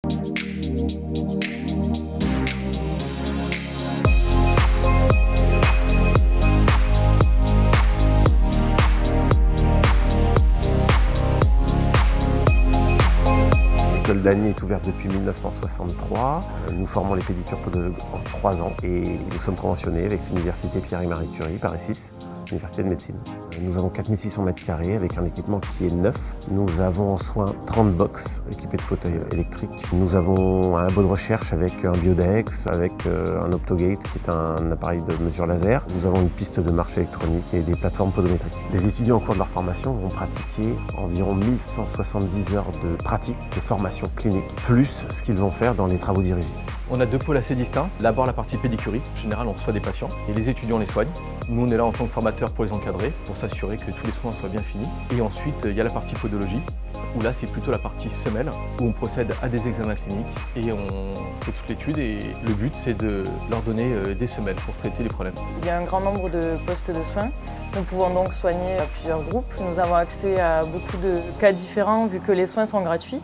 L'école d'Agny est ouverte depuis 1963. Nous formons les pédicures podologues en 3 ans et nous sommes conventionnés avec l'Université Pierre-et-Marie Curie, Paris 6, Université de médecine. Nous avons 4600 m² avec un équipement qui est neuf. Nous avons en soins 30 box équipés de fauteuils électriques. Nous avons un labo de recherche avec un biodex, avec un Optogate qui est un appareil de mesure laser. Nous avons une piste de marche électronique et des plateformes podométriques. Les étudiants au cours de leur formation vont pratiquer environ 1170 heures de pratique, de formation clinique, plus ce qu'ils vont faire dans les travaux dirigés. On a 2 pôles assez distincts. D'abord la partie pédicurie. En général, on reçoit des patients et les étudiants les soignent. Nous, on est là en tant que formateurs pour les encadrer, pour s'assurer que tous les soins soient bien finis. Et ensuite, il y a la partie podologie, où là, c'est plutôt la partie semelle, où on procède à des examens cliniques et on fait toute l'étude. Et le but, c'est de leur donner des semelles pour traiter les problèmes. Il y a un grand nombre de postes de soins. Nous pouvons donc soigner plusieurs groupes. Nous avons accès à beaucoup de cas différents, vu que les soins sont gratuits.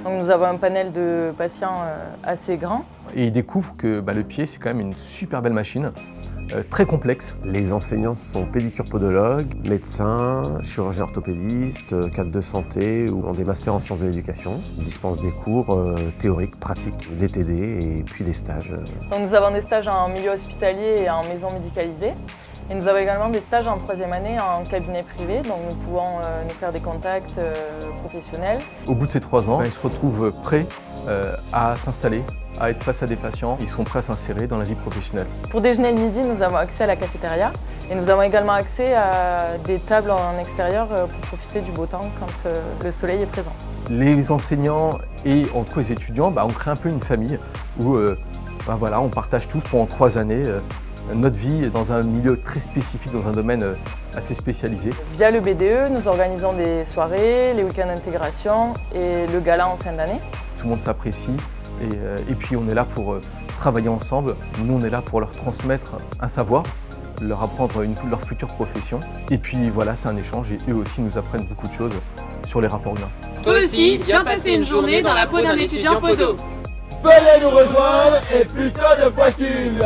Donc nous avons un panel de patients assez grand. Et ils découvrent que le pied, c'est quand même une super belle machine, très complexe. Les enseignants sont pédicures podologues, médecins, chirurgiens orthopédistes, cadres de santé ou ont des masters en sciences de l'éducation. Ils dispensent des cours théoriques, pratiques, des TD et puis des stages. Donc nous avons des stages en milieu hospitalier et en maison médicalisée. Et nous avons également des stages en 3e année en cabinet privé, donc nous pouvons nous faire des contacts professionnels. Au bout de ces 3 ans, ils se retrouvent prêts à s'installer, à être face à des patients. Ils sont prêts à s'insérer dans la vie professionnelle. Pour déjeuner le midi, nous avons accès à la cafétéria et nous avons également accès à des tables en extérieur pour profiter du beau temps quand le soleil est présent. Les enseignants et entre eux les étudiants, on crée un peu une famille où on partage tous pendant 3 années notre vie dans un milieu très spécifique, dans un domaine assez spécialisé. Via le BDE, nous organisons des soirées, les week-ends d'intégration et le gala en fin d'année. Tout le monde s'apprécie et puis on est là pour travailler ensemble. Nous, on est là pour leur transmettre un savoir, leur apprendre leur future profession. Et puis voilà, c'est un échange et eux aussi nous apprennent beaucoup de choses sur les rapports humains. Toi aussi, viens passer une journée dans la peau d'un étudiant podo. Venez nous rejoindre et plutôt de fois qu'une.